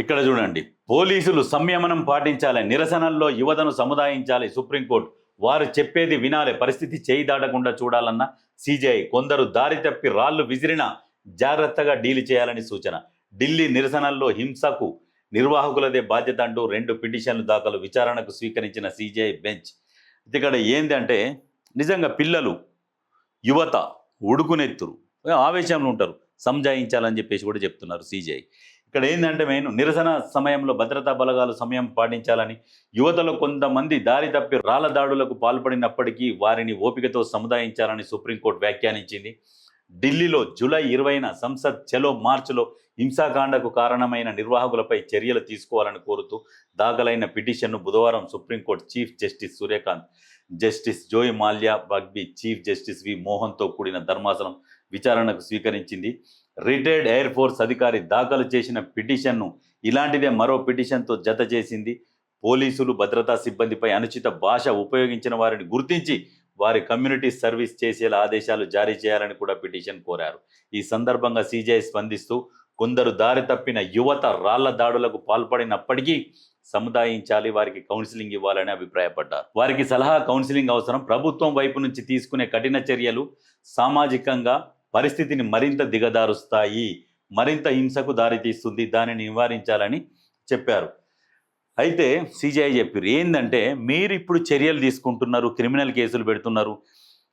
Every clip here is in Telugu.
ఇక్కడ చూడండి, పోలీసులు సంయమనం పాటించాలి, నిరసనల్లో యువతను సముదాయించాలి సుప్రీంకోర్టు, వారు చెప్పేది వినాలి, పరిస్థితి చేయి దాటకుండా చూడాలన్న సిజేఐ, కొందరు దారి తప్పి రాళ్లు విసిరినా జాగ్రత్తగా డీల్ చేయాలని సూచన. ఢిల్లీ నిరసనల్లో హింసకు నిర్వాహకులదే బాధ్యత అంటూ 2 పిటిషన్లు దాఖలు, విచారణకు స్వీకరించిన సిజేఐ బెంచ్. ఇక్కడ ఏంటంటే నిజంగా పిల్లలు, యువత ఉడుకునెత్తురు, ఆవేశంలో ఉంటారు, సంజాయించాలని చెప్పేసి కూడా చెప్తున్నారు సిజేఐ. ఇక్కడ ఏంటంటే మెయిన్ నిరసన సమయంలో భద్రతా బలగాలు సమయం పాటించాలని, యువతలో కొంతమంది దారి తప్పి రాళ్ల దాడులకు పాల్పడినప్పటికీ వారిని ఓపికతో సముదాయించాలని సుప్రీంకోర్టు వ్యాఖ్యానించింది. ఢిల్లీలో జూలై 20న సంసద్ చలో మార్చ్లో హింసాకాండకు కారణమైన నిర్వాహకులపై చర్యలు తీసుకోవాలని కోరుతూ దాఖలైన పిటిషన్ను బుధవారం Supreme Court chief justice Suryakant, justice Joymalya Bagchi, chief justice V మోహన్తో కూడిన ధర్మాసనం విచారణకు స్వీకరించింది. రిటైర్డ్ ఎయిర్ ఫోర్స్ అధికారి దాఖలు చేసిన పిటిషన్ను ఇలాంటిదే మరో పిటిషన్తో జత చేసింది. పోలీసులు, భద్రతా సిబ్బందిపై అనుచిత భాష ఉపయోగించిన వారిని గుర్తించి వారి కమ్యూనిటీ సర్వీస్ చేసేలా ఆదేశాలు జారీ చేయాలని కూడా పిటిషన్ కోరారు. ఈ సందర్భంగా సిజేఐ స్పందిస్తూ, కొందరు దారి తప్పిన యువత రాళ్ల దాడులకు పాల్పడినప్పటికీ సముదాయించాలి, వారికి కౌన్సిలింగ్ ఇవ్వాలని అభిప్రాయపడ్డారు. వారికి సలహా, కౌన్సిలింగ్ అవసరం. ప్రభుత్వం వైపు నుంచి తీసుకునే కఠిన చర్యలు సామాజికంగా పరిస్థితిని మరింత దిగదారుస్తాయి, మరింత హింసకు దారితీస్తుంది, దానిని నివారించాలని చెప్పారు. అయితే సిజేఐ చెప్పారు ఏంటంటే, మీరు ఇప్పుడు చర్యలు తీసుకుంటున్నారు, క్రిమినల్ కేసులు పెడుతున్నారు,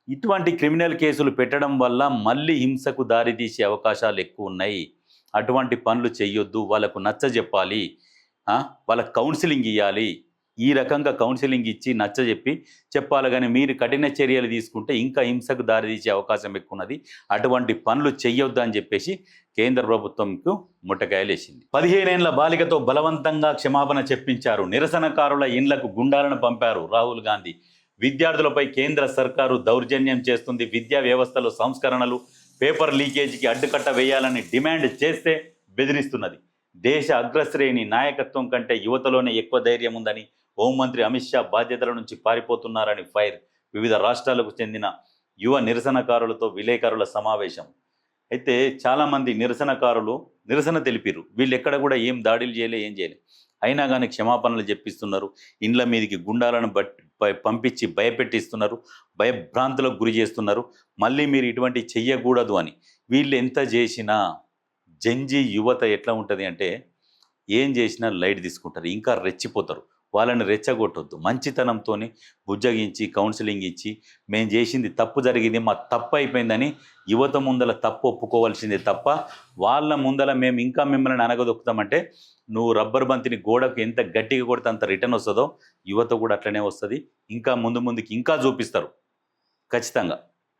ఇటువంటి క్రిమినల్ కేసులు పెట్టడం వల్ల మళ్ళీ హింసకు దారితీసే అవకాశాలు ఎక్కువ ఉన్నాయి. అటువంటి పనులు చెయ్యొద్దు, వాళ్ళకు నచ్చజెప్పాలి, వాళ్ళకు కౌన్సిలింగ్ ఇవ్వాలి, ఈ రకంగా కౌన్సిలింగ్ ఇచ్చి నచ్చజెప్పి చెప్పాలి. కానీ మీరు కఠిన చర్యలు తీసుకుంటే ఇంకా హింసకు దారితీసే అవకాశం ఎక్కువ ఉన్నది, అటువంటి పనులు చెయ్యొద్దు అని చెప్పేసి కేంద్ర ప్రభుత్వంకు ముట్టకాయలు వేసింది. 15 ఏళ్ల బాలికతో బలవంతంగా క్షమాపణ చెప్పించారు, నిరసనకారుల ఇండ్లకు గుండాలను పంపారు రాహుల్ గాంధీ. విద్యార్థులపై కేంద్ర సర్కారు దౌర్జన్యం చేస్తుంది, విద్యా వ్యవస్థలో సంస్కరణలు, పేపర్ లీకేజీకి అడ్డుకట్ట వేయాలని డిమాండ్ చేస్తే బెదిరిస్తున్నది. దేశ అగ్రశ్రేణి నాయకత్వం కంటే యువతలోనే ఎక్కువ ధైర్యం ఉందని హోంమంత్రి అమిత్ షా బాధ్యతల నుంచి పారిపోతున్నారని ఫైర్. వివిధ రాష్ట్రాలకు చెందిన యువ నిరసనకారులతో విలేకరుల సమావేశం. అయితే చాలామంది నిరసనకారులు నిరసన తెలిపారు, వీళ్ళు ఎక్కడ కూడా ఏం దాడులు చేయలే, ఏం చేయలే, అయినా కానీ క్షమాపణలు చెప్పిస్తున్నారు, ఇండ్ల మీదకి గుండాలను పంపించి భయపెట్టిస్తున్నారు, భయభ్రాంతులకు గురి చేస్తున్నారు, మళ్ళీ మీరు ఇటువంటి చెయ్యకూడదు అని. వీళ్ళు ఎంత చేసినా జంజీ యువత ఎట్లా ఉంటుంది అంటే, ఏం చేసినా లైట్ తీసుకుంటారు, ఇంకా రెచ్చిపోతారు. వాళ్ళని రెచ్చగొట్టొద్దు, మంచితనంతో బుజ్జగించి కౌన్సిలింగ్ ఇచ్చి, మేము చేసింది తప్పు జరిగింది, మా తప్పు అయిపోయిందని యువత ముందల తప్పు ఒప్పుకోవాల్సిందే తప్ప వాళ్ళ ముందల మేము ఇంకా మిమ్మల్ని అనగదొక్కుతామంటే, నువ్వు రబ్బర్ బంతిని గోడకు ఎంత గట్టిగా కొడితే అంత రిటర్న్ వస్తుందో యువత కూడా అట్లనే వస్తుంది. ఇంకా ముందుకి ఇంకా చూపిస్తారు ఖచ్చితంగా.